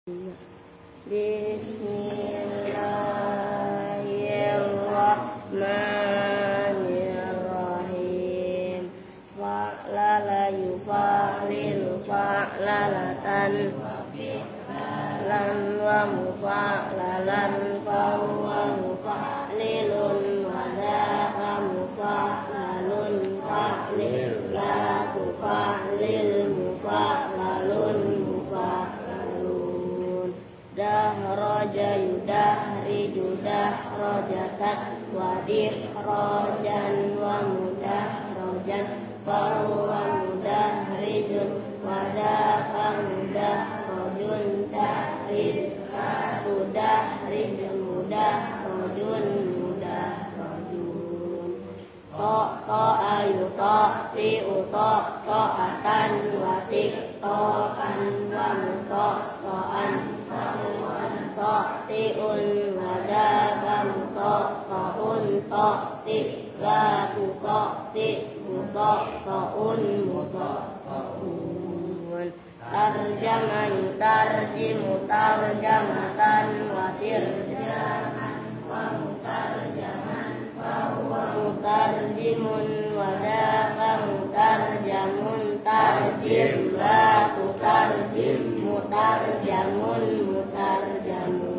Bismillahirrahmanirrahim. Fa'lala yufa'lilu fa'lalatan lan wa mufa'lalan fahuwa mufa'lilun wa dhaka mufa'lalun fa'lil la tufa'lil mufa'lalun mufa'lalun. Dahraja yudahriju dahrajatan wa dihrajan wa mudahrajan fahuwa mudahrijun wa dhaka mudahrajun dahrij tudahrij mudahrajun mudahrajun. Ta'a yuta'ti'u ta'atan wa tiqta'an wa muta'an ta'ti'un wa dhaka muta'un ta'ti' la tuta'ti' muta'un muta'un. Tarjama yutarjimu tarjamatan wa tirjaman wa mutarjaman fahuwa mutarjimun wa dhaka mutarjamun tarjim la tutarjim mutarjamun mutarjamun.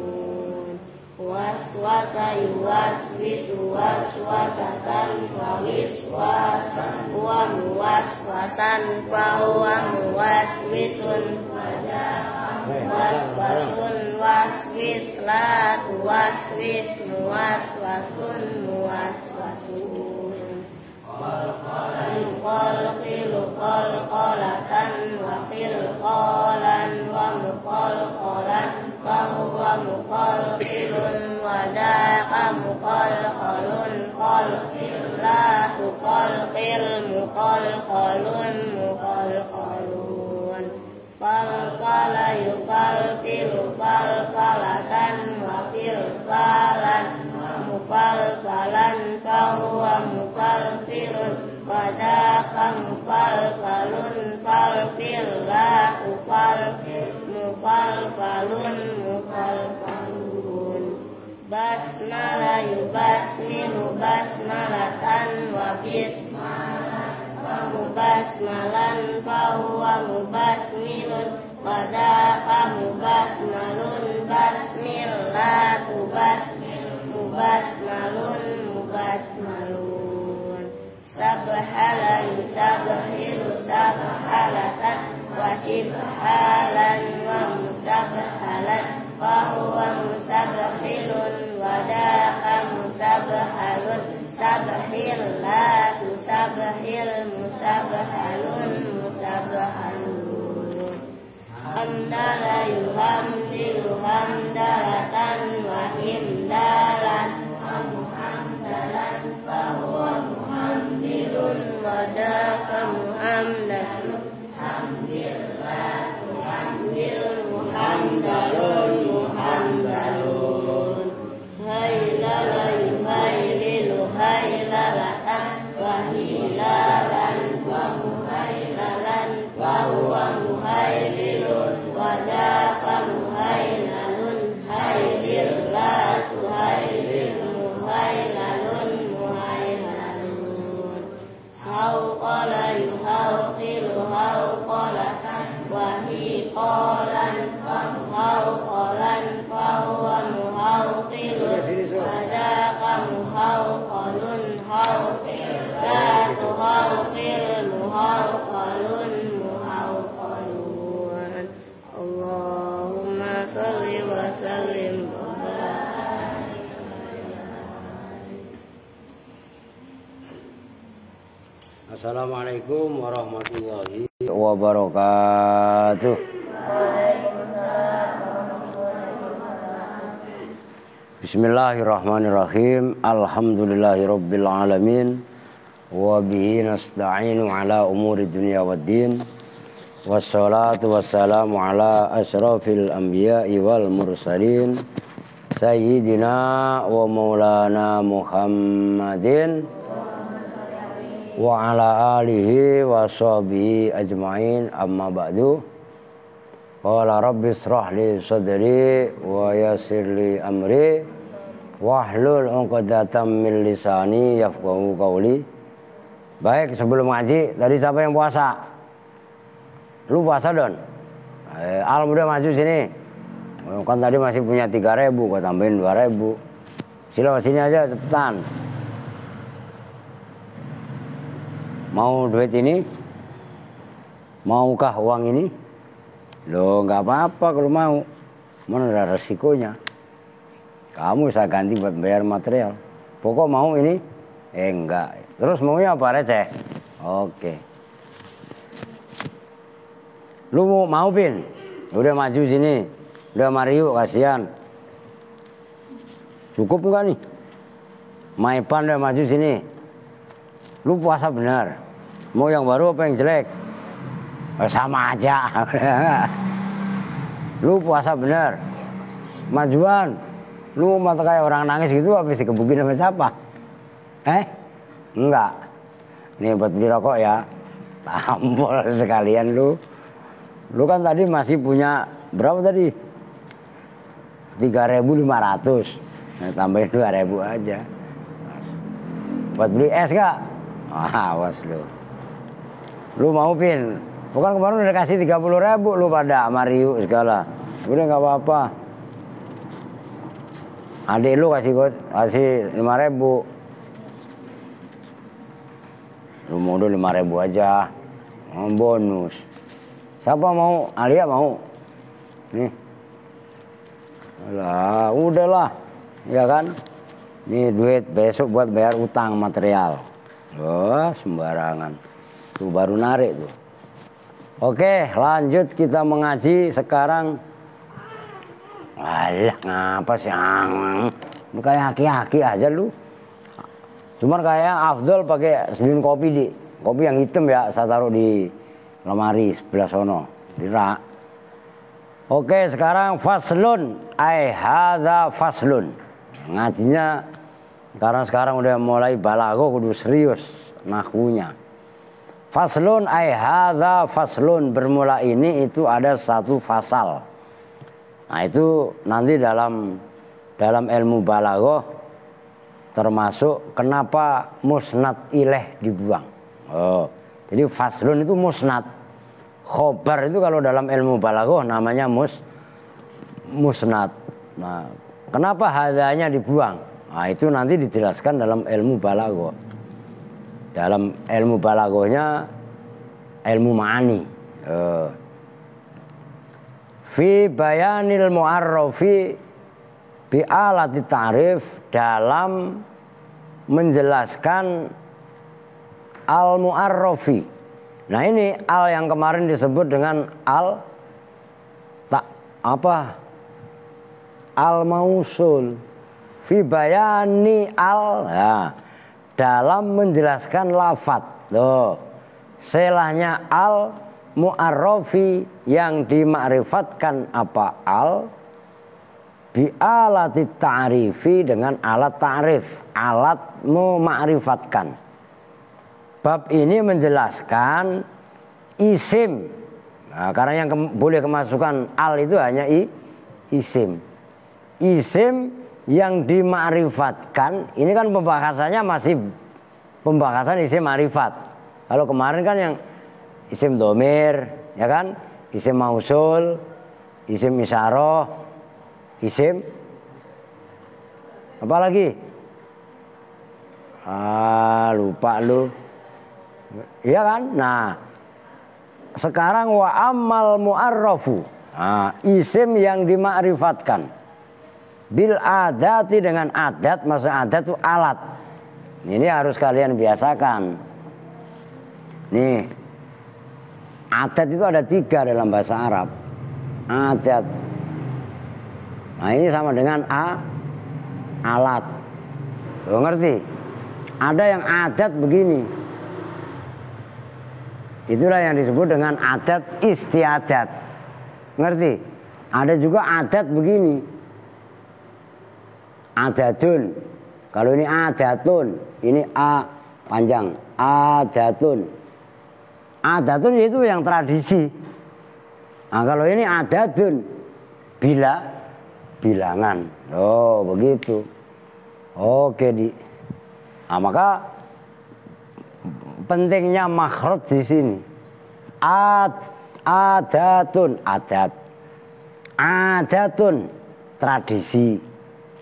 Waswasa yuwaswisu waswasatan wa wiswasan wa muwaswasan fahuwa muwaswisun waswasun waswis la tuwaswis muwaswasun muwaswasun. Yuqalqilu qalqalatan wa qilqalan wa muqalqalan fahuwa muqalqilun wa dhaka muqalqalun qalqil la tuqalqil muqalqalun muqalqalun. Falfala yufalfilu falfalatan wa filfalan wa mufalfalan fahuwa mufalfilun wa dhaka mufalfalun falfil la ufalfil mufalfalun mufalfalun. Basmala yubasmilu basmalatan wa bismalan wa mubasmalan fahuwa mubasmilun wa dhaka mubasmalun basmillatu basmil mubasmalun mubasmalun. Sabhala yusabhilu sabhalatan wa sibhalan wa musabhalan fahuwa musabhilun wa dhaka musabhalun sabhil la tusabhil musabhalun musabhalun. Hamdala yuhamdilu hamdalatan wa himdalan wa muhamdalan fahuwa muhamdilun wa dhaka muhamdalun hamdillah muhamdil muhamdalun muhamdalun. Haylala yuhaylilu haylalatan wa hilalan wa muhaylalan fahuwa muhaylilun wa dhaka muhaylalun haylil la tuhaylil muhaylalun muhaylalun. Hawqala yuhawqilu hawqalatan wa hiqalan wa muhawqalan fahuwa muhawqilun wa dhaka muhawqalun hawqil la tuhawqil muhawqalun muhawqalun. Allahumma salli wa sallim wa barik. Assalamualaikum warahmatullahi wabarakatuh. Bismillahirrahmanirrahim. Alhamdulillahirabbil alamin wa bihi nasta'inu ala umuri dunya waddin. Wassalatu wassalamu ala asyrafil anbiya'i wal mursalin sayyidina wa maulana Muhammadin wa ala alihi wa sahbihi ajma'in, amma ba'du. Qala rabbi shrah li sadri wa yassir li amri wahlul 'uqdatam min lisani yafqahu qawli. Baik, sebelum ngaji tadi siapa yang puasa? Lu puasa, Don? Al udah maju sini. Kan tadi masih punya 3.000, gua tambahin 2.000. Sila sini aja cepetan. Mau duit ini? Maukah uang ini? Loh, nggak apa-apa kalau mau. Mana ada resikonya. Kamu saya ganti buat bayar material. Pokok mau ini? Enggak. Terus maunya apa, receh? Oke. Lu mau Pin? Udah maju sini. Udah Mario, kasihan. Cukup enggak nih? Maipan udah maju sini. Lu puasa benar. Mau yang baru apa yang jelek? Sama aja. Lu puasa bener. Majuan. Lu mata kayak orang nangis gitu habis dikebukin sama siapa? Enggak. Nih buat beli rokok ya. Tampol sekalian lu. Lu kan tadi masih punya berapa tadi? 3.500. Nah, tambahin 2.000 aja. Buat beli es gak? Awas lu. Lu mau Pin? Bukan kemarin udah kasih 30.000 lu pada Mario segala. Udah nggak apa-apa. Adik lu kasih 5.000. Lu mau dulu 5.000 aja. Bonus. Siapa mau? Alia mau? Nih. Alah, udahlah. Ya kan? Nih duit besok buat bayar utang material. Wah, sembarangan. Tuh baru narik tuh. Oke, lanjut kita mengaji sekarang. Alah, ngapa sih? Lu kayak aki-aki aja lu. Cuman kayak Afdol pakai seduhin kopi di. Kopi yang hitam ya, saya taruh di lemari sebelah sono, di rak. Oke, sekarang faslun. Hadza faslun. Ngajinya karena sekarang udah mulai balaghah kudu serius nahwunya. Faslun hadza faslun, bermula ini itu ada satu fasal. Nah itu nanti dalam ilmu balaghah termasuk kenapa musnad ilaih dibuang. Oh, jadi faslun itu musnad. Khobar itu kalau dalam ilmu balaghah namanya musnad. Nah, kenapa hadzanya dibuang? Nah itu nanti dijelaskan dalam ilmu balaghah. Dalam ilmu balaghahnya ilmu ma'ani. Fi bayanil mu'arrafi bi alati ta'rif, dalam menjelaskan al mu'arrafi. Nah ini al yang kemarin disebut dengan al mausul. Fi bayani al. Nah, dalam menjelaskan lafadz. Loh, selahnya al mu'arrafi yang dimakrifatkan apa al bi alati ta'rifi, dengan alat ta'rif, alat memakrifatkan. Bab ini menjelaskan isim. Nah, karena yang boleh kemasukan al itu hanya isim. Isim yang dimakrifatkan, ini kan pembahasannya masih pembahasan isim ma'rifat. Kalau kemarin kan yang isim domir, ya kan, isim mausul, isim isyarah, isim apa lagi? Lupa lu. Iya kan? Nah, sekarang wa ammal mu'arrafu. Nah, isim yang dimakrifatkan bil adati, dengan adat. Maksud adat itu alat. Ini harus kalian biasakan. Nih, adat itu ada 3 dalam bahasa Arab. Adat. Nah ini sama dengan alat. Lo ngerti? Ada yang adat begini. Itulah yang disebut dengan adat istiadat. Ngerti? Ada juga adat begini. Adatun. Kalau ini adatun, ini a panjang. Adatun. Adatun itu yang tradisi. Nah kalau ini adadun, bilangan. Oh begitu. Oke nah, maka pentingnya makhraj di sini. Adatun, adatun, tradisi.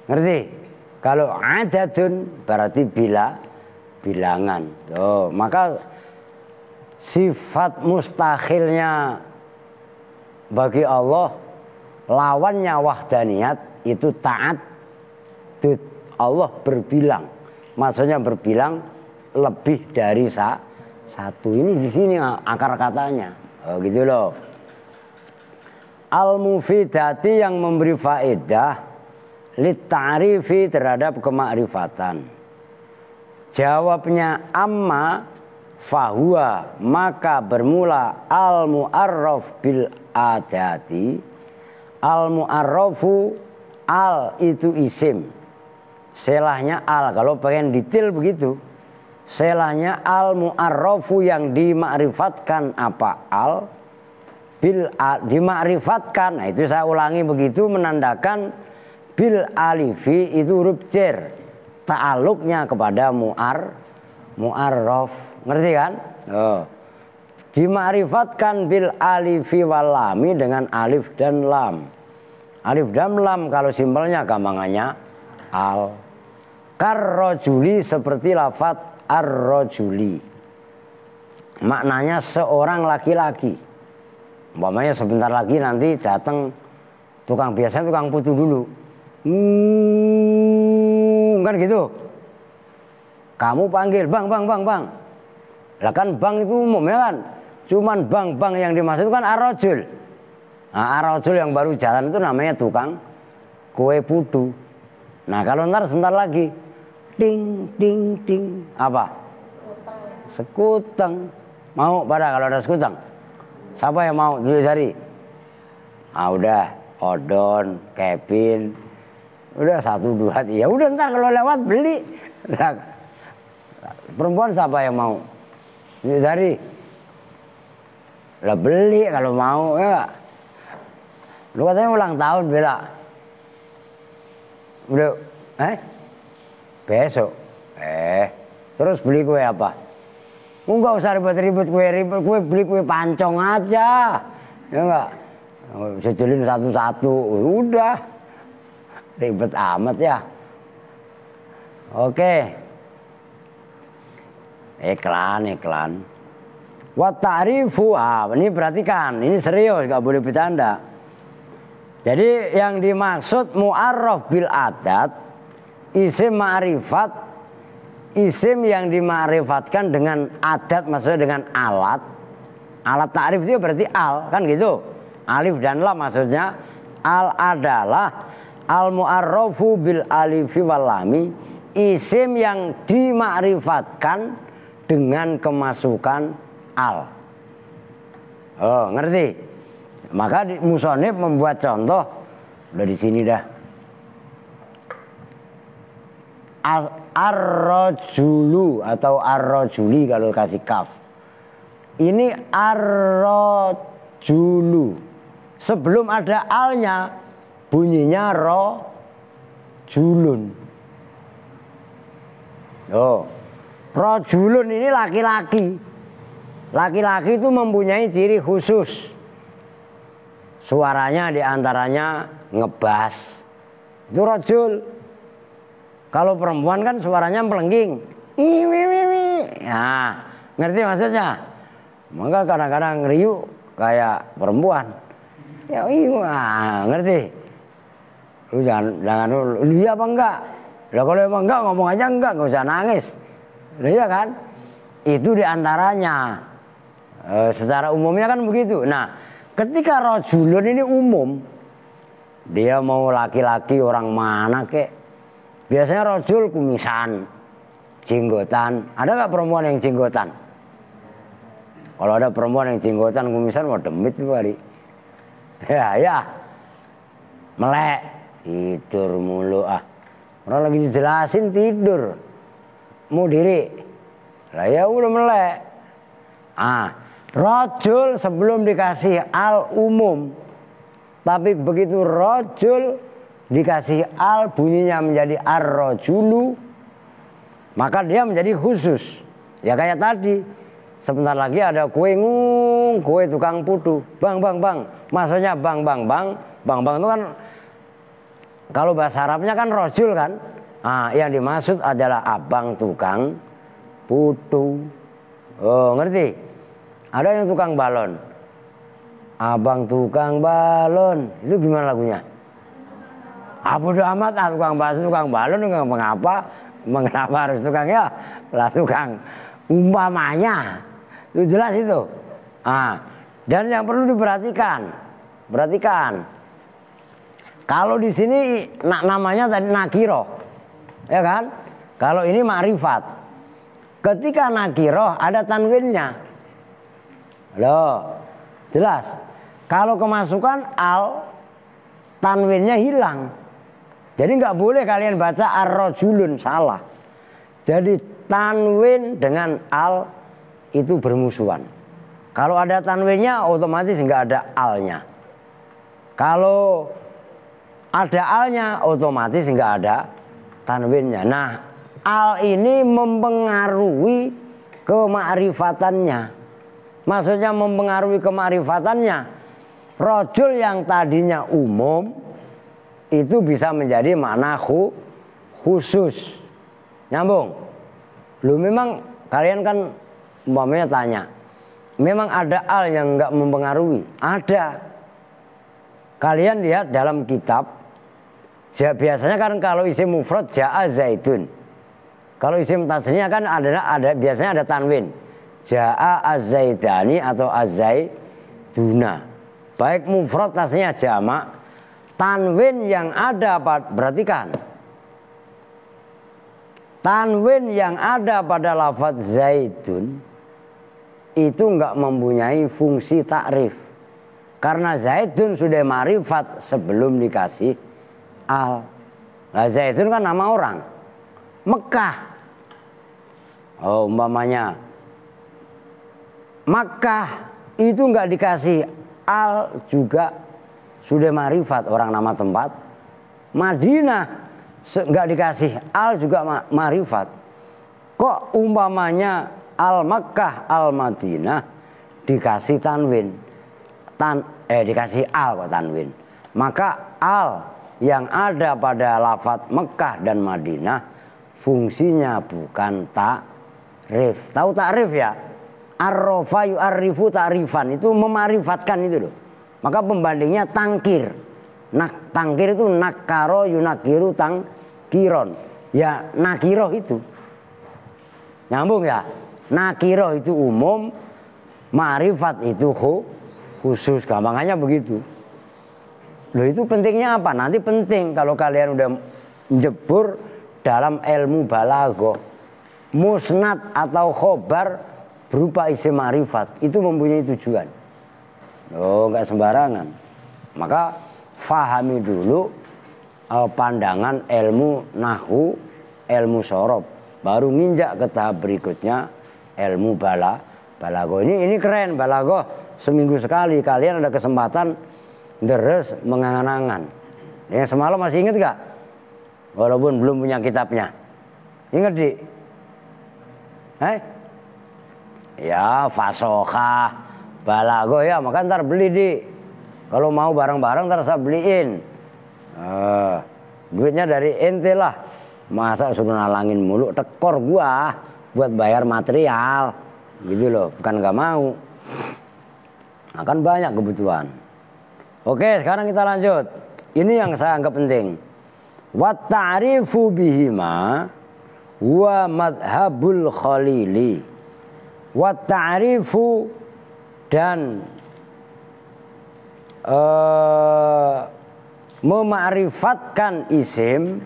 Ngerti? Kalau adatun berarti bilangan. Oh, maka sifat mustahilnya bagi Allah, lawannya wahdaniyat itu ta'addud. Allah berbilang, maksudnya berbilang lebih dari satu. Ini di sini akar katanya. Oh, gitu loh. Al-mufidati yang memberi faedah lit-ta'rifi terhadap kemakrifatan. Jawabnya amma fahuwa, maka bermula al-mu'arraf bil adati. Al-mu'arrafu, al itu isim, selahnya al. Kalau pengen detail begitu, selahnya al-mu'arrafu yang dimakrifatkan. Apa al? Bil dimakrifatkan. Nah itu saya ulangi begitu, menandakan bil alifi itu huruf jar, ta'aluknya kepada mu'arraf. Ngerti kan? Oh. Dimakrifatkan bil alifi wal lami, dengan alif dan lam. Alif dan lam kalau simpelnya gampangannya al. Karrojuli, seperti lafaz ar-rojuli, maknanya seorang laki-laki. Umpamanya sebentar lagi nanti datang tukang, biasanya tukang putu dulu. Kan gitu. Kamu panggil bang. Lah kan bang itu umum ya kan. Cuman bang yang dimaksud kan ar-rajul. Nah, ar-rajul yang baru jalan itu namanya tukang kue putu. Nah kalau ntar sebentar lagi ding. Apa? Sekuteng. Mau pada kalau ada sekuteng? Siapa yang mau? Dulu cari. Ah udah, Odon, Kevin. Udah 1, 2, 3. Udah ntar kalau lewat beli. Nah, perempuan siapa yang mau? Dulu cari. Lah beli kalau mau ya. Lu katanya ulang tahun Bella. Udah, besok. Terus beli kue apa? Enggak usah ribet-ribet kue, beli kue pancong aja. Ya enggak? Sejelin satu-satu. Udah. Ribet amat ya. Oke. Iklan. Wa ta'rifu, ini perhatikan, ini serius, enggak boleh bercanda. Jadi yang dimaksud mu'arraf bil adat, isim ma'rifat, isim yang dima'rifatkan dengan adat, maksudnya dengan alat. Alat ta'rif itu berarti al, kan gitu. Alif dan lam maksudnya. Al adalah al mu'arrafu bil alifi wal lami, isim yang dima'rifatkan dengan kemasukan al. Oh, ngerti? Maka musonif membuat contoh, udah di sini dah. Ar-rajulu atau ar-rajuli kalau kasih kaf. Ini ar-rajulu. Sebelum ada alnya bunyinya rajulun. Oh. Rajulun ini laki-laki. Laki-laki itu mempunyai ciri khusus. Suaranya diantaranya ngebas. Itu rajul. Kalau perempuan kan suaranya melengging. Nah, ngerti maksudnya? Maka kadang-kadang riuh kayak perempuan. Ya ngerti? Lu jangan lu iya apa enggak? Lah kalau emang enggak ngomong aja enggak usah nangis. Iya kan? Itu diantaranya. Secara umumnya kan begitu. Nah, ketika rajulun ini umum, dia mau laki-laki orang mana kek. Biasanya rajul kumisan, jenggotan. Ada nggak perempuan yang jenggotan? Kalau ada perempuan yang jenggotan kumisan mau demit tuh hari. Ya. Melek, tidur mulu ah. Orang lagi dijelasin tidur. Mau diri. Lah ya udah melek. Rojul sebelum dikasih al umum, tapi begitu rojul dikasih al bunyinya menjadi ar-rojulu, maka dia menjadi khusus. Ya kayak tadi, sebentar lagi ada kue ngung, kue tukang putu, bang, maksudnya bang itu kan kalau bahasa Arabnya kan rojul kan. Nah, yang dimaksud adalah abang tukang putu. Oh, ngerti? Ada yang tukang balon. Abang tukang balon, itu gimana lagunya? Bodo amat, tukang balon, mengapa harus tukang ya? Lah tukang umpamanya, itu jelas itu. Dan yang perlu diperhatikan, kalau di sini namanya tadi nakiro, ya kan? Kalau ini ma'rifat. Ketika nakiro ada tanwinnya, loh, jelas. Kalau kemasukan al, tanwinnya hilang. Jadi nggak boleh kalian baca ar-rojulun, salah. Jadi tanwin dengan al itu bermusuhan. Kalau ada tanwinnya otomatis nggak ada alnya. Kalau ada alnya otomatis nggak ada tanwinnya. Nah, al ini mempengaruhi kemakrifatannya. Maksudnya mempengaruhi kemakrifatannya. Rojul yang tadinya umum itu bisa menjadi makna khusus. Nyambung? Lu memang kalian kan umpamanya tanya, memang ada al yang nggak mempengaruhi? Ada. Kalian lihat dalam kitab, biasanya kan kalau isim mufrad ja'a zaitun. Kalau isim tasniah kan biasanya ada tanwin. Ja'a az-zaidani atau az-zaiduna. Baik mufrad tasniah jamak, tanwin yang ada perhatikan. Tanwin yang ada pada lafaz zaitun itu enggak mempunyai fungsi takrif. Karena zaitun sudah ma'rifat sebelum dikasih al. Nah, zaitun kan nama orang. Mekah. Oh, umpamanya Makkah itu enggak dikasih al juga sudah ma'rifat, orang nama tempat. Madinah enggak dikasih al juga ma'rifat. Kok umpamanya al Makkah al Madinah dikasih tanwin, dikasih al kok tanwin. Maka al yang ada pada lafaz Mekah dan Madinah fungsinya bukan takrif. Tahu takrif ya? Arrofa yu'arrifu ta'rifan, itu memarifatkan itu loh. Maka pembandingnya tangkir. Tangkir itu nakaro yunakiru tangkiron. Ya nakiro itu. Nyambung ya? Nakiro itu umum, ma'rifat itu khusus. Gampangannya begitu. Loh, itu pentingnya apa? Nanti penting kalau kalian udah jebur dalam ilmu balaghah. Musnad atau khobar berupa isim ma'rifat itu mempunyai tujuan. Oh, enggak sembarangan. Maka fahami dulu pandangan ilmu nahwu, ilmu sorob, baru nginjak ke tahap berikutnya ilmu balaghah. Ini keren balaghah, seminggu sekali kalian ada kesempatan deres mengangan-angan. Yang semalam masih ingat gak? Walaupun belum punya kitabnya. Ingat di? Ya fasohah, balaghah ya, maka ntar beli di. Kalau mau bareng-bareng ntar saya beliin. Duitnya dari ente lah. Masa suruh nalangin mulu, tekor gua buat bayar material. Gitu loh, bukan gak mau. Akan banyak kebutuhan. Oke, sekarang kita lanjut. Ini yang saya anggap penting. Wa ta'rifu bihima wa madhabul khalili. Wa ta'rifu dan mema'rifatkan isim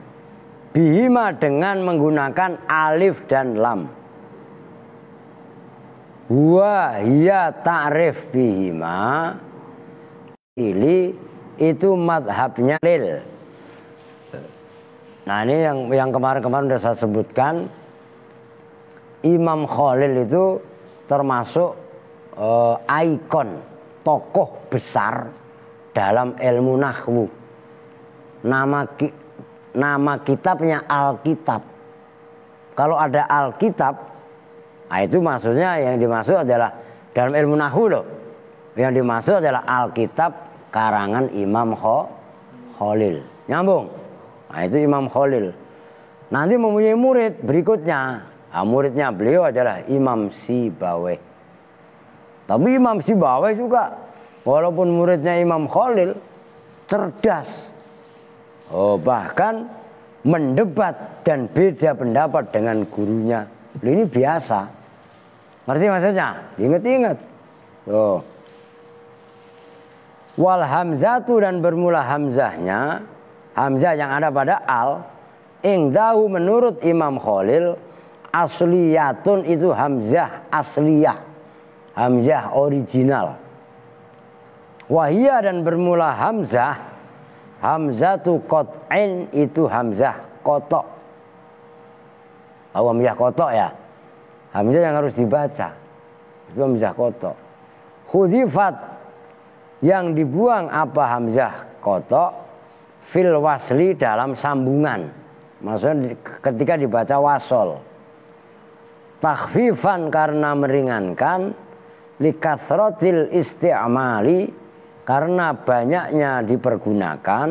bihima dengan menggunakan alif dan lam. Wa hiya ta'rif bihima ini itu madhabnya lil. Nah, ini yang kemarin-kemarin sudah saya sebutkan. Imam Khalil itu termasuk ikon tokoh besar dalam ilmu nahwu. Nama kitabnya Alkitab. Kalau ada Alkitab, nah itu maksudnya yang dimaksud adalah dalam ilmu nahwu loh. Yang dimaksud adalah Alkitab karangan Imam Khalil. Nyambung? Nah itu Imam Khalil. Nanti mempunyai murid berikutnya. Nah, muridnya beliau adalah Imam Sibawayh. Tapi Imam Sibawayh juga walaupun muridnya Imam Khalil cerdas. Bahkan mendebat dan beda pendapat dengan gurunya. Ini biasa. Ngerti maksudnya? Ingat-ingat. Wal hamzatu dan bermula hamzahnya, hamzah yang ada pada al, ingdahu menurut Imam Khalil, asliyatun itu hamzah asliyah, hamzah original. Wahia dan bermula hamzah, hamzatu qat'in itu hamzah kotok. Hamzah kotok ya, hamzah yang harus dibaca itu hamzah kotok. Khudifat yang dibuang apa hamzah kotok fil wasli dalam sambungan, maksudnya ketika dibaca wasol. Takhfifan karena meringankan, likasrotil isti'amali karena banyaknya dipergunakan,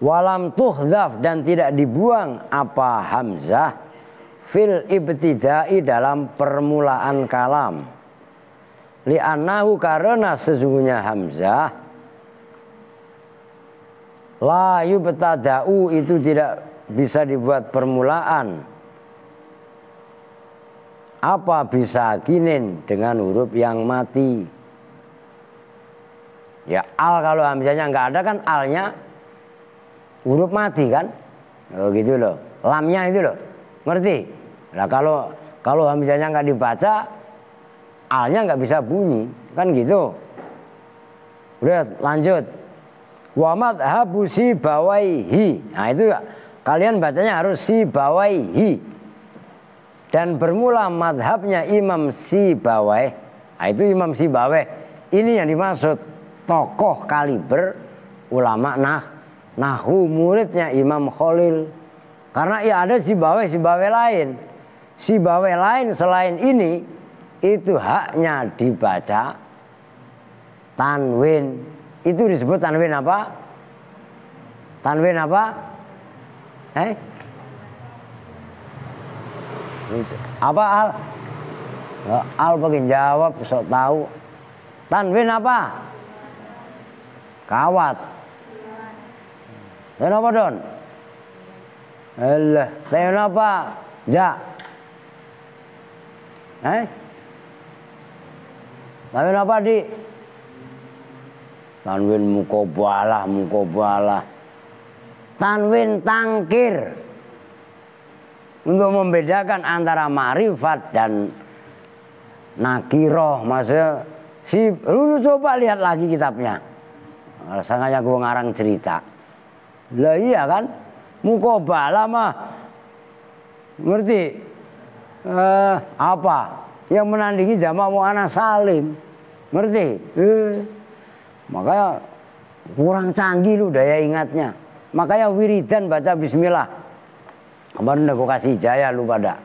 walam tuhdhaf dan tidak dibuang apa hamzah fil ibtidai dalam permulaan kalam. Li'annahu karena sesungguhnya hamzah la yubtada'u itu tidak bisa dibuat permulaan apa bisa kinin dengan huruf yang mati. Ya al kalau hamzahnya nggak ada kan alnya huruf mati kan. Gitu loh. Lamnya itu loh. Ngerti? Nah kalau hamzahnya nggak dibaca, alnya nggak bisa bunyi, kan gitu. Udah lanjut. Wa madhabu Sibawayhi. Nah itu kalian bacanya harus Sibawayhi. Dan bermula madhabnya Imam Sibawayh. Nah itu Imam Sibawayh. Ini yang dimaksud tokoh kaliber ulama nahwu, muridnya Imam Khalil. Karena ya ada Sibawayh lain. Sibawayh lain selain ini itu haknya dibaca tanwin. Itu disebut tanwin apa? Tanwin apa? Apa al? Al pengen jawab, sok tahu. Tanwin apa? Kawat. Tanwin apa Don? Tanwin apa? Ja. Tanwin apa di? Tanwin mukobalah. Tanwin tangkir. Untuk membedakan antara ma'rifat dan nakiroh. Maksudnya lu coba lihat lagi kitabnya. Rasanya gue ngarang cerita. Lah iya kan? Mukobalah mah ngerti? Apa? Yang menandingi jamak muannats salim. Ngerti? Makanya kurang canggih lu daya ingatnya. Makanya wiridan baca bismillah. Kemarin udah gue kasih hijayah lu pada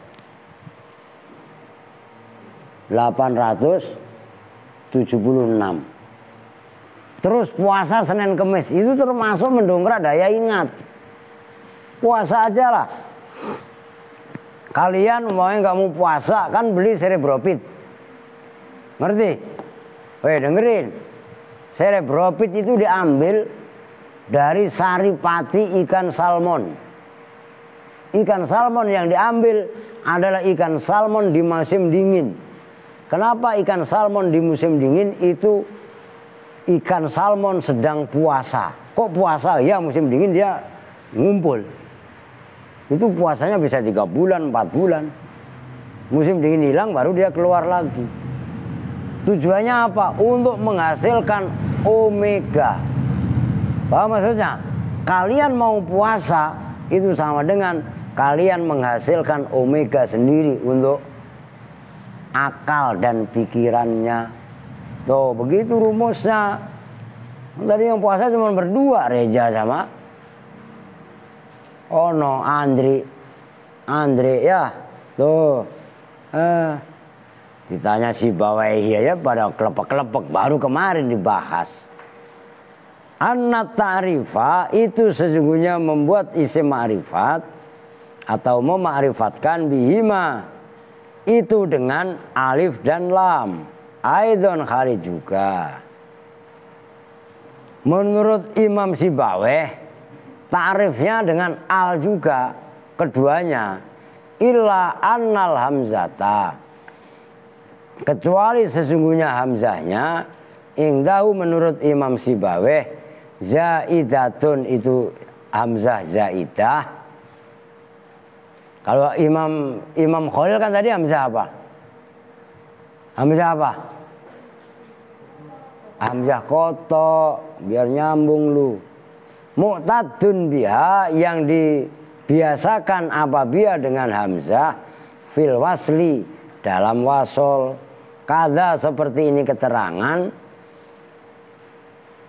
876. Terus puasa Senin Kemis itu termasuk mendongkrak daya ingat. Puasa aja lah. Kalian mau nggak mau puasa kan beli Cerebrofit. Ngerti? Weh dengerin. Cerebrofit itu diambil dari saripati ikan salmon. Ikan salmon yang diambil adalah ikan salmon di musim dingin. Kenapa ikan salmon di musim dingin? Itu ikan salmon sedang puasa. Kok puasa? Ya musim dingin dia ngumpul. Itu puasanya bisa 3 bulan, 4 bulan. Musim dingin hilang baru dia keluar lagi. Tujuannya apa? Untuk menghasilkan omega. Paham maksudnya? Kalian mau puasa itu sama dengan kalian menghasilkan omega sendiri untuk akal dan pikirannya. Tuh begitu rumusnya. Tadi yang puasa cuma berdua, Reja sama Ono, Andre ya. Tuh ditanya si Bawaihi ya pada kelepek-kelepek baru kemarin dibahas. Anna ta'rifa itu sesungguhnya membuat isim ma'rifat atau mema'rifatkan bihima itu dengan alif dan lam. Aidon khali juga. Menurut Imam Sibaweh ta'rifnya dengan al juga keduanya. Illa annal hamzata, kecuali sesungguhnya hamzahnya ingdahu menurut Imam Sibaweh zaidatun itu hamzah zaidah. Kalau Imam Khalil kan tadi hamzah apa? Hamzah apa? Hamzah koto, biar nyambung lu. Mu'tadun biha, yang dibiasakan apabila dengan hamzah fil wasli, dalam wasol. Kada seperti ini keterangan.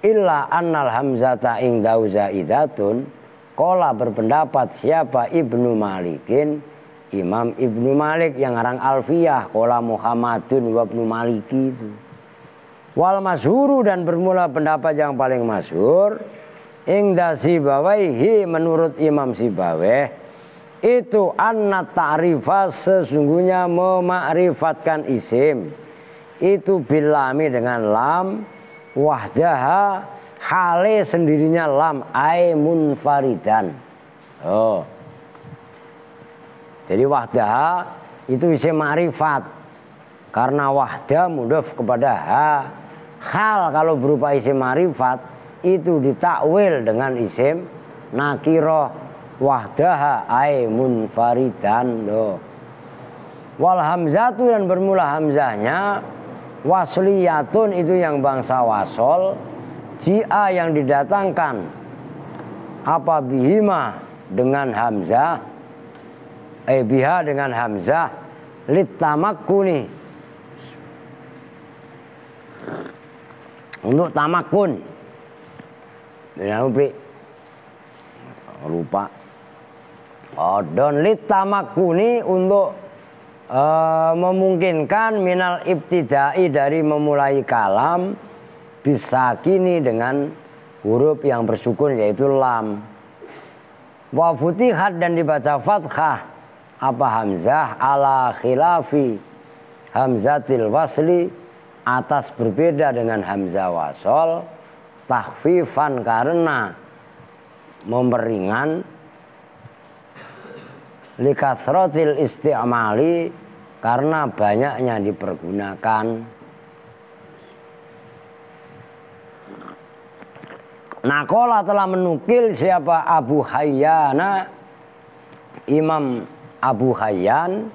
Illa annal hamzata ingdau zaidatun. Kola berpendapat siapa Ibnu Malikin, Imam Ibnu Malik yang ngarang Alfiyah. Kola Muhammadun wa Ibnu Maliki itu. Wal masyhuru, dan bermula pendapat yang paling masyhur ingda Sibawaihi menurut Imam Sibaweh itu anna ta'rifah sesungguhnya memakriftatkan isim itu bilami dengan lam wahdaha hale sendirinya lam ay munfaridan. Oh. Jadi wahdaha itu isim ma'rifat karena wahda mudhaf kepada ha. Hal kalau berupa isim ma'rifat itu ditakwil dengan isim nakiroh wahdaha ay munfaridan. Loh. Wal hamzatu, dan bermula hamzahnya wasliyatun itu yang bangsa wasol, jia yang didatangkan apa bihima dengan hamzah, biha dengan hamzah litamakkuni untuk tamakun. Lupa. Don litamakkuni untuk memungkinkan minal ibtidai dari memulai kalam bisa kini dengan huruf yang bersukun yaitu lam. Wa futihat, dan dibaca fathah apa hamzah ala khilafi hamzatil wasli, atas berbeda dengan hamzah wasol, takhfifan karena memperingan, likasrotil isti'mali karena banyaknya dipergunakan. Nakola telah menukil siapa Abu Hayyana, Imam Abu Hayyan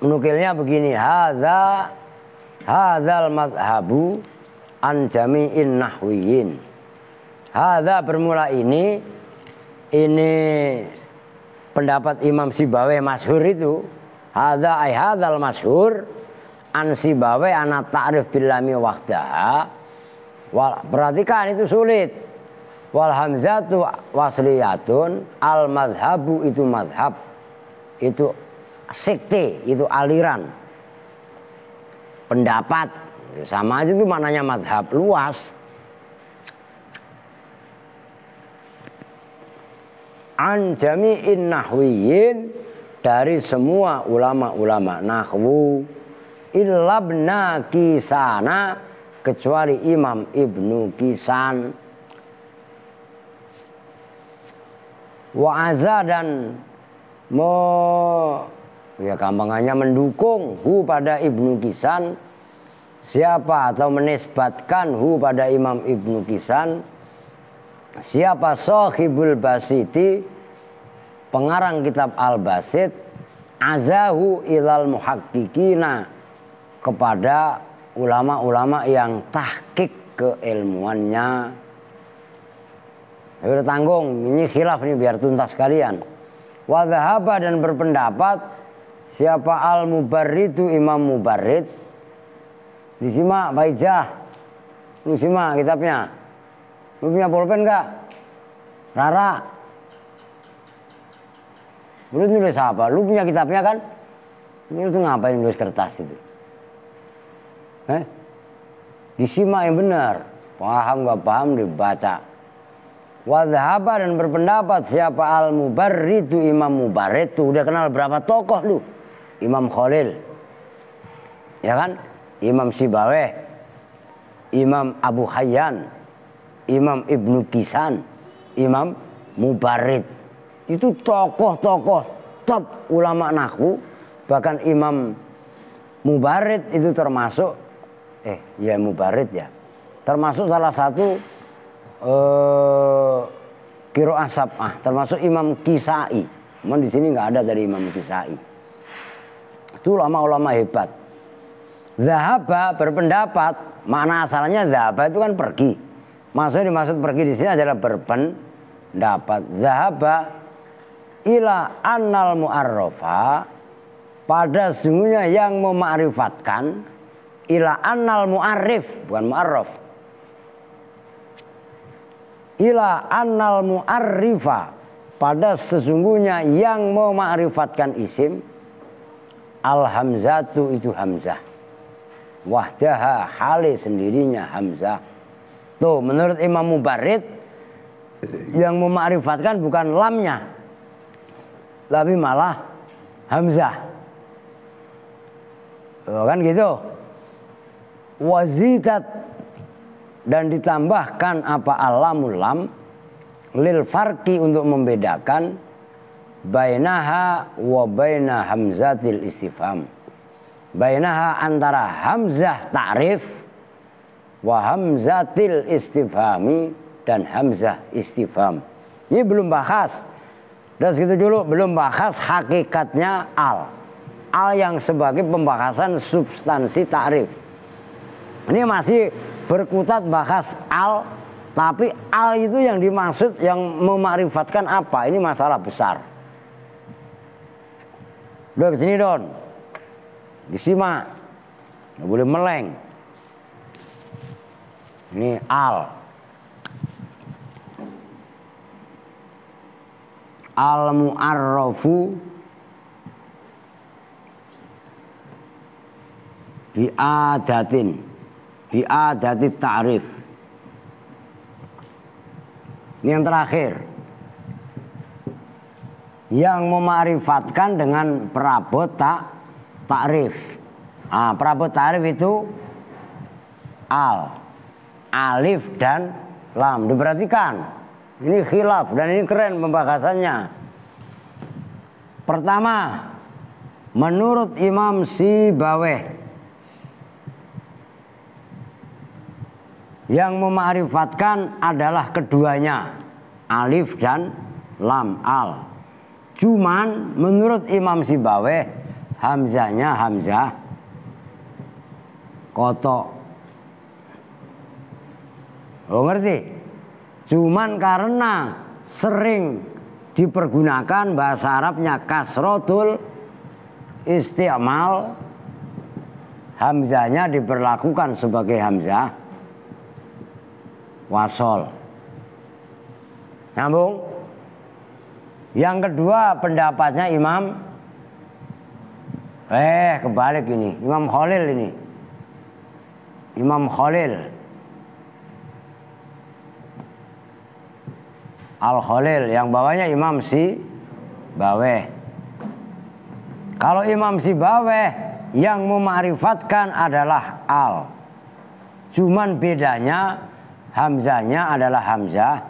menukilnya begini, hadzal madhabu an jami'in nahwiyin. Hadza bermula ini pendapat Imam Sibaweh masyhur itu. Hadza ay hadzal masyhur an Sibaweh ana ta'rif bil lami wahdaha. Perhatikan itu sulit. Wal hamzatu wasliyatun, al madhabu itu madhab, itu sekte, itu aliran pendapat, sama aja itu maknanya madhab luas. An jami'in nahwiyin, dari semua ulama-ulama nahwu, illabna Kisana, kecuali Imam Ibnu Kisan. Wa'aza, dan gampangannya mendukung hu pada Ibnu Kisan siapa, atau menisbatkan hu pada Imam Ibnu Kisan siapa Shahibul Basiti, pengarang kitab Al-Basit, azahu ilal muhakkikina, kepada ulama-ulama yang tahqiq keilmuannya. Udah tanggung, ini khilaf nih biar tuntas sekalian. Wa dhahaba, dan berpendapat Siapa al-mubarridu Imam Mubarrid? Disimak Pak Ijah. Lu simak kitabnya. Lu punya pulpen enggak? Rara. Lu nulis apa? Lu punya kitabnya kan? Lu tuh ngapain nulis kertas itu? Disimak yang benar. Paham nggak paham dibaca. Wadhaba dan berpendapat siapa al-mubarridu Imam Mubarrid tuh udah kenal berapa tokoh lu? Imam Khalil, ya kan? Imam Sibaweh, Imam Abu Hayyan, Imam Ibnu Kisan, Imam Mubarrid. Itu tokoh-tokoh top ulama nahwu. Bahkan Imam Mubarrid itu termasuk Mubarrid ya. Termasuk salah satu Qiraah Sab'ah, termasuk Imam Kisai. Cuman di sini nggak ada dari Imam Kisai. Itu ulama-ulama hebat. Zahaba berpendapat, makna asalnya zahaba itu kan pergi. Maksudnya dimaksud pergi di sini adalah berpendapat. Zahaba ila annal mu'arrafa, pada sungguhnya yang mema'rifatkan, ila annal mu'arrif, bukan mu'arraf. Ila annal mu'arrifa, pada sesungguhnya yang mema'rifatkan isim, al-hamzatu itu hamzah, wahdaha hali sendirinya hamzah. Tuh menurut Imam Mubarrid yang mema'rifatkan bukan lamnya, tapi malah hamzah. Kan gitu. Wazidat, dan ditambahkan apa alamul lam lil farqi untuk membedakan bainaha wa baina hamzatil istifham. Bainaha antara hamzah ta'rif wa hamzatil istifhami, dan hamzah istifham. Ini belum bahas. Dan segitu dulu, belum bahas hakikatnya al. Al yang sebagai pembahasan substansi ta'rif. Ini masih berkutat bahas al, tapi al itu yang dimaksud, yang memakrifatkan apa? Ini masalah besar. Udah kesini Don, disimak, nggak boleh meleng. Ini al. Al-mu'arrafu bi'adatin, bi'adatit ta'rif. Ini yang terakhir, yang memarifatkan dengan perabot ta'rif. Perabot ta'rif itu al, alif dan lam. Diperhatikan, ini khilaf dan ini keren pembahasannya. Pertama, menurut Imam Sibaweh, yang mema'rifatkan adalah keduanya, alif dan lam, al. Cuman menurut Imam Sibaweh, hamzahnya hamzah kotok. Lo ngerti? Cuman karena sering dipergunakan bahasa Arabnya kasrotul isti'mal, hamzahnya diperlakukan sebagai hamzah wasol. Nyambung? Yang kedua pendapatnya Imam kebalik ini, Imam Khalil ini. Imam Khalil Al-Khalil, yang bawahnya Imam Sibaweh. Kalau Imam Sibaweh yang mema'rifatkan adalah al, cuman bedanya hamzahnya adalah hamzah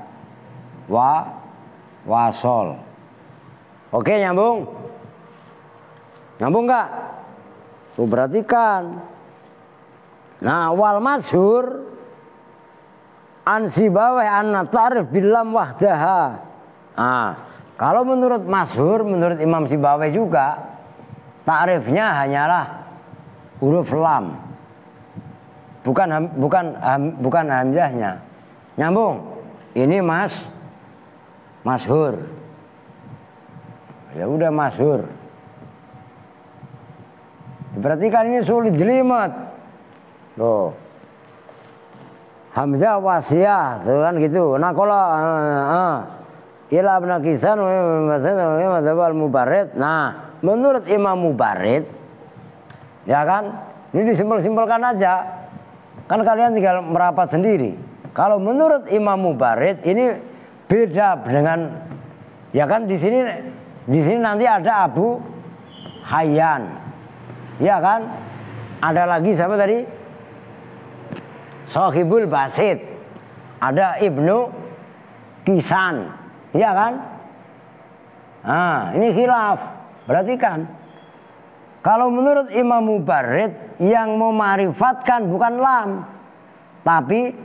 wasol. Oke, nyambung? Nyambung nggak? Tuh perhatikan. Nah, wal masyhur an Sibaweh anna ta'rif bilam wahdaha. Kalau menurut masyhur, menurut Imam Sibaweh juga, ta'rifnya hanyalah huruf lam, bukan hamzahnya. Nyambung? Ini masyhur. Ya udah masyhur. Perhatikan ini sulit jelimet. Tuh. Hamzah wasiyah, tuh kan gitu. Nah kalau ila benakisan al mubarid. Nah, menurut Imam Mubarid, ya kan, ini disimpel-simpelkan aja. Kan kalian tinggal merapat sendiri. Kalau menurut Imam Mubarid ini beda dengan, ya kan di sini nanti ada Abu Hayyan, ya kan? Ada lagi siapa tadi? Sohibul Basit, ada Ibnu Kisan, ya kan? Nah, ini khilaf. Perhatikan. Kalau menurut Imam Mubarid yang memarifatkan bukan lam, tapi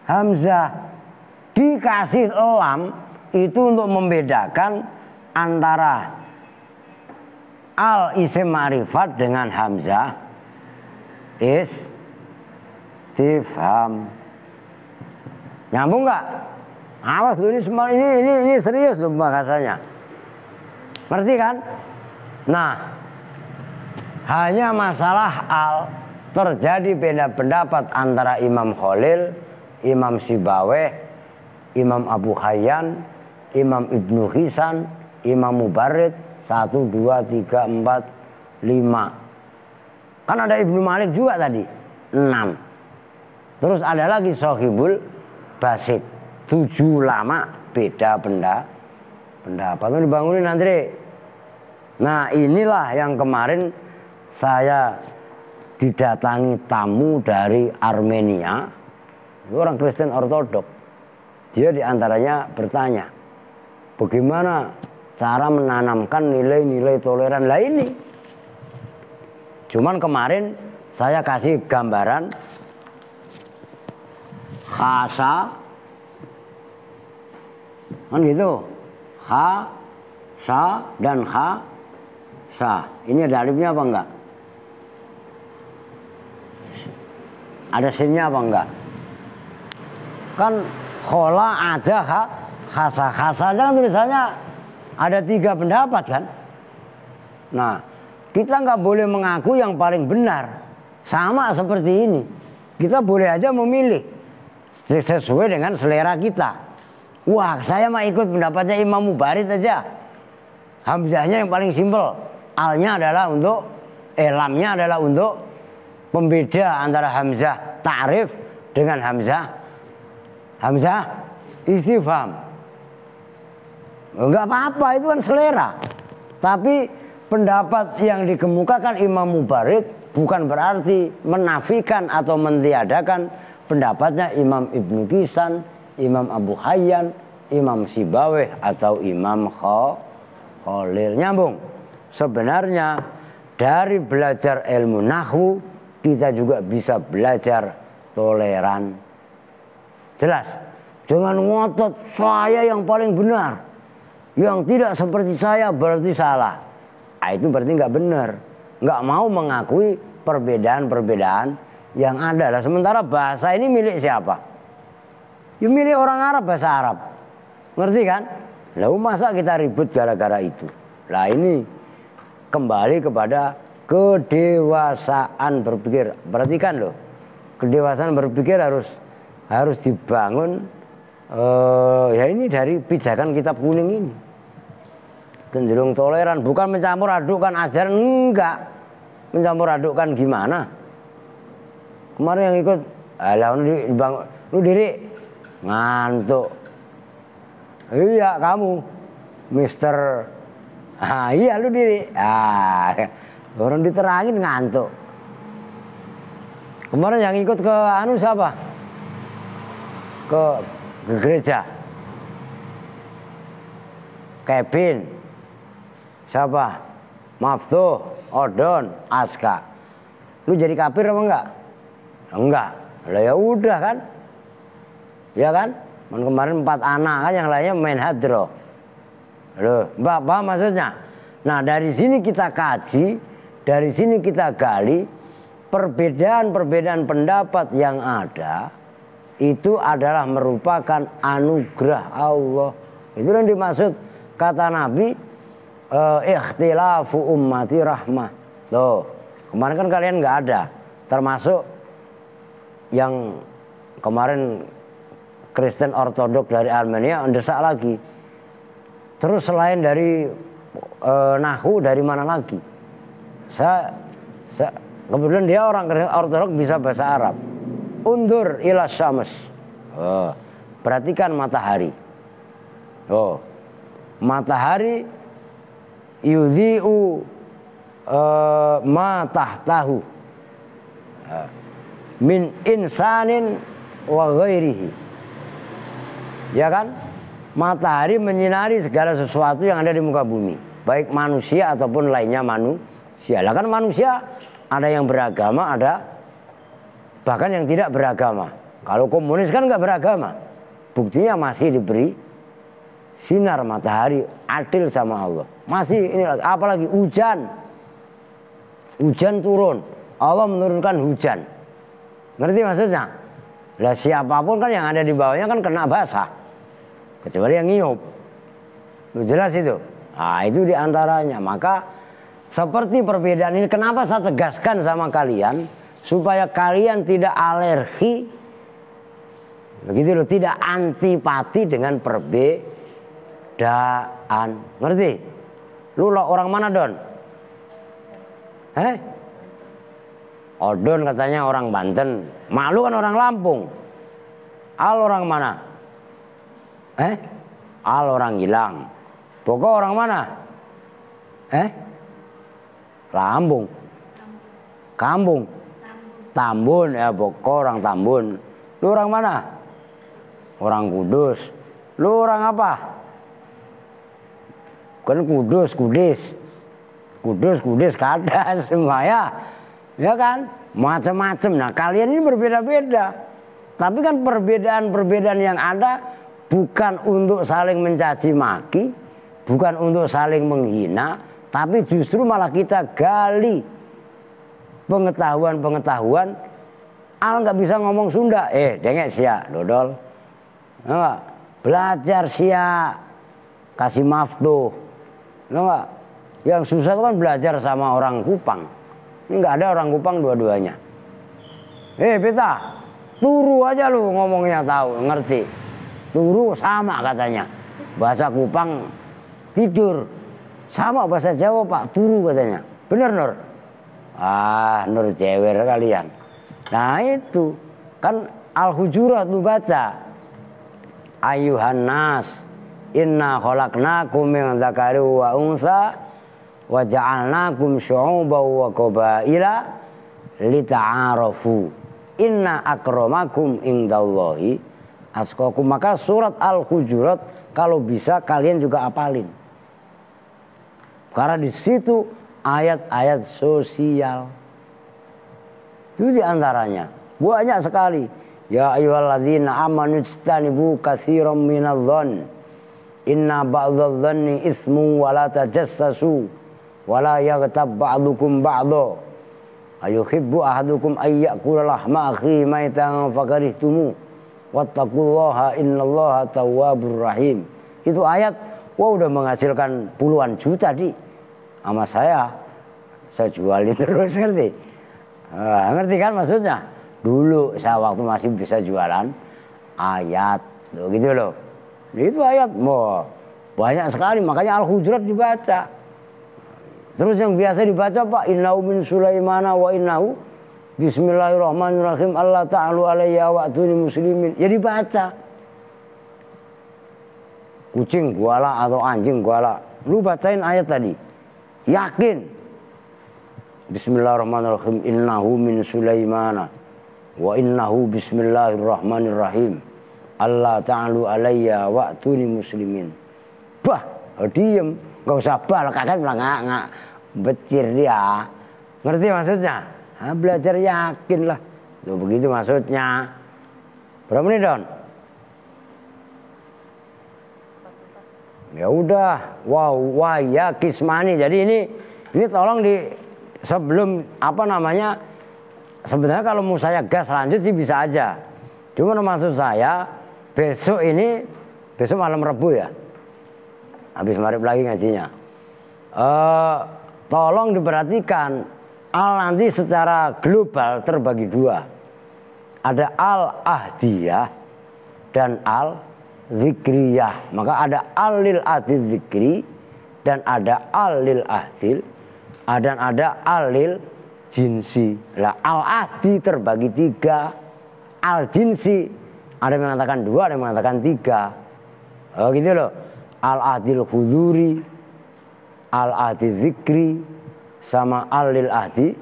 hamzah. Dikasih lam itu untuk membedakan antara al isim ma'rifat dengan hamzah istifham. Nyambung nggak? Awas lu ini serius loh bahasanya. Ngerti kan? Nah, hanya masalah al terjadi beda pendapat antara Imam Khalil, Imam Sibaweh, Imam Abu Hayyan, Imam Ibnu Hisan, Imam Mubarid 1, 2, 3, 4, 5. Kan ada Ibnu Malik juga tadi 6. Terus ada lagi Sohibul Basit 7 lama beda pendapat. Dibangunin nanti. Nah inilah yang kemarin saya didatangi tamu dari Armenia, orang Kristen Ortodok. Dia diantaranya bertanya, bagaimana cara menanamkan nilai-nilai toleran. Lah ini. Cuman kemarin saya kasih gambaran khasa, kan gitu, kha, sa dan kha, sa. Ini ada alifnya apa enggak? Ada sinnya apa enggak? Kan khola ada khasa. Khasanya kan tulisannya ada 3 pendapat kan. Nah kita nggak boleh mengaku yang paling benar. Sama seperti ini, kita boleh aja memilih sesuai dengan selera kita. Wah saya mah ikut pendapatnya Imam Mubarid aja. Hamzahnya yang paling simpel, alnya adalah untuk lamnya adalah untuk pembeda antara hamzah ta'rif dengan hamzah istifham. Enggak apa-apa, itu kan selera. Tapi pendapat yang dikemukakan Imam Mubarid bukan berarti menafikan atau mentiadakan pendapatnya Imam Ibnu Kisan, Imam Abu Hayyan, Imam Sibaweh atau Imam Khalil. Nyambung. Sebenarnya dari belajar ilmu nahwu kita juga bisa belajar toleran. Jelas? Jangan ngotot saya yang paling benar. Yang tidak seperti saya berarti salah. Nah, itu berarti nggak benar. Nggak mau mengakui perbedaan-perbedaan yang ada. Lah, sementara bahasa ini milik siapa? Ya milik orang Arab, bahasa Arab. Ngerti kan? Lalu masa kita ribut gara-gara itu? Lah ini kembali kepada kedewasaan berpikir. Perhatikan loh, kedewasaan berpikir harus dibangun. Ya ini dari pijakan kitab kuning ini. Cenderung toleran, bukan mencampur adukkan ajaran, enggak. Mencampur adukkan gimana? Kemarin yang ikut, alah lu diri ngantuk. Iya kamu, Mister. Iya lu diri. Orang diterangin ngantuk. Kemarin yang ikut ke siapa? Ke gereja. Kevin. Siapa? Maftuh, Odon, Aska. Lu jadi kafir apa enggak? Enggak. Lah ya udah kan? Ya kan? Kemarin 4 anak kan, yang lainnya main hadro. Loh, paham maksudnya? Nah, dari sini kita kaji, dari sini kita gali perbedaan-perbedaan pendapat yang ada itu adalah merupakan anugerah Allah. Itu yang dimaksud kata Nabi, ikhtilafu ummati rahmah. Tuh, kemarin kan kalian nggak ada, termasuk yang kemarin Kristen Ortodok dari Armenia mendesak lagi. Terus selain dari Nahu dari mana lagi? Saya kebetulan dia orang Ortodok bisa bahasa Arab. Undur ila syams. Perhatikan matahari. Matahari yudhi'u ma tahtahu min insanin wa ghairihi. Ya kan? Matahari menyinari segala sesuatu yang ada di muka bumi, baik manusia ataupun lainnya manusia. Lah kan manusia ada yang beragama, ada bahkan yang tidak beragama. Kalau komunis kan nggak beragama, buktinya masih diberi sinar matahari, adil sama Allah. Masih ini apalagi hujan turun, Allah menurunkan hujan. Ngerti maksudnya? Lah siapapun kan yang ada di bawahnya kan kena basah, kecuali yang ngiyup. Jelas itu. Nah itu diantaranya. Maka seperti perbedaan ini, kenapa saya tegaskan sama kalian, supaya kalian tidak alergi, begitu loh, tidak antipati dengan perbedaan. Ngerti? Lu orang mana, Don? Odon katanya orang Banten, Malu kan orang Lampung. Al orang mana? Al orang Gilang. Boko orang mana? Lampung. Kampung. Tambun ya, Boko orang Tambun. Lu orang mana? Orang Kudus. Lu orang apa? Kan Kudus Kadas semua ya. Ya kan? Macam-macam. Nah, kalian ini berbeda-beda. Tapi kan perbedaan-perbedaan yang ada bukan untuk saling mencaci maki, bukan untuk saling menghina, tapi justru malah kita gali pengetahuan-pengetahuan. Al nggak bisa ngomong Sunda, dengek sia, dodol. Nggak, belajar sia, kasih maftuh. Nggak, yang susah itu kan belajar sama orang Kupang. Ini nggak ada orang Kupang dua-duanya. Beta, turu aja lu ngomongnya tahu, ngerti. Turu sama katanya. Bahasa Kupang tidur. Sama bahasa Jawa Pak, turu katanya. Bener Nur? Nur jewer kalian. Nah itu kan Al-Hujurat lu baca. Ayuhan nas, inna khalaqnakum min dzakari wa untha wa ja'alnakum syu'uban wa qabaila lita'arafu. Inna akramakum indallahi atqakum. Maka surat Al-Hujurat kalau bisa kalian juga apalin. Karena di situ ayat-ayat sosial. Itu diantaranya banyak sekali. Ya ayyuhalladzina amanu ijtanibu katsiran minadh-dhann inna ba'dadh-dhanni itsmun wa la tajassasu wa la yaghtab ba'dukum ba'dha ayuhibbu ahadukum ay ya'kula lahma akhihi maitan fakarihtumu wattaqullaha innallaha tawwabur rahim. Itu ayat udah menghasilkan puluhan juta sama saya jualin terus, ngerti? Ngerti kan maksudnya? Dulu saya waktu masih bisa jualan ayat gitu loh. Itu ayat banyak sekali, makanya Al-Hujurat dibaca. Terus yang biasa dibaca Pak, innahu min Sulaimana wa innahu bismillahirrahmanirrahim Allah ta'alu alayya wa atuni muslimin. Ya dibaca. Kucing guala atau anjing guala, lu bacain ayat tadi, yakin. Bismillahirrahmanirrahim innahu min Sulaimana wa innahu bismillahirrahmanirrahim Allah ta'alu alayya wa atuni muslimin. Diem, gak usah bal, kakak bilang nggak becir dia. Ngerti maksudnya? Belajar yakin lah. Tuh begitu maksudnya. Berapa menit Don? Ya udah, ya kismani. Jadi ini tolong sebelum sebenarnya kalau mau saya gas lanjut sih bisa aja. Cuma maksud saya besok malam Rebu ya, habis maghrib lagi ngajinya. Tolong diperhatikan Al nanti secara global terbagi dua. Ada al-ahdiyah dan al-zikriyah. Maka ada al-lil ahdi zikri dan ada al-lil ahdil dan ada al-lil jinsi. Lah al-ahdi terbagi tiga, al-jinsi ada yang mengatakan dua, ada yang mengatakan tiga. Oh gitu loh. Al-ahdil huzuri, al-ahdi zikri, sama al-lil ahdi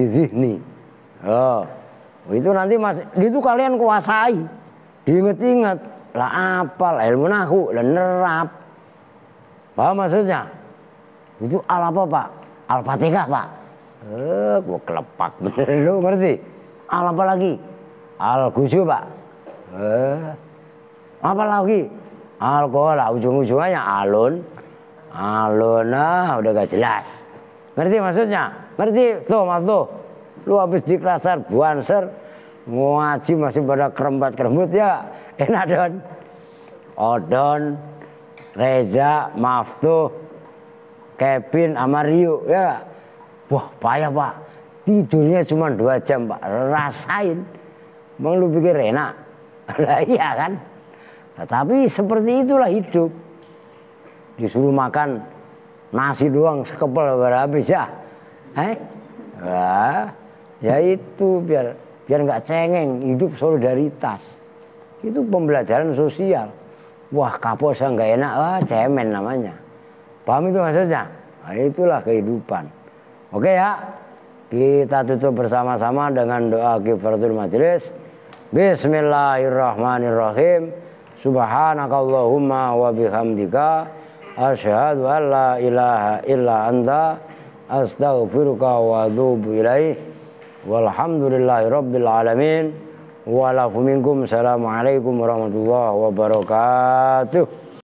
zihni. Oh, itu nanti itu kalian kuasai, diinget-inget lah, apal ilmu nahu, lah nerap. Paham maksudnya? Itu al apa pak? Al-Fatihah pak? Gua kelepak bener lu ngerti? Al apa lagi? Al-Ghusyu pak? Apa lagi? Al-Qola, ujung-ujungannya alun. Aluna udah gak jelas. Ngerti maksudnya? Ngerti? Tuh maaf tuh. Lu habis di klasar buanser ngaji masih pada kerembat-kerembut ya. Enak don. Odon, Reza, Maftuh, Kevin, Amario ya. Wah payah pak. Tidurnya cuma 2 jam pak. Rasain. Emang lu pikir enak? Lah iya kan? Nah, tapi seperti itulah hidup. Disuruh makan nasi doang sekepel habis ya. Wah, ya itu biar nggak cengeng, hidup solidaritas. Itu pembelajaran sosial. Wah kaposa nggak enak, wah cemen namanya. Paham itu maksudnya? Nah, itulah kehidupan. Oke ya, kita tutup bersama-sama dengan doa kifaratul majlis. Bismillahirrahmanirrahim. Subhanakallahumma wa bihamdika asyhadu an la ilaha illa anta astaghfiruka wa atubu ilaih. Walhamdulillahi rabbil alamin. Wa lafu minkum. Assalamualaikum warahmatullahi wabarakatuh.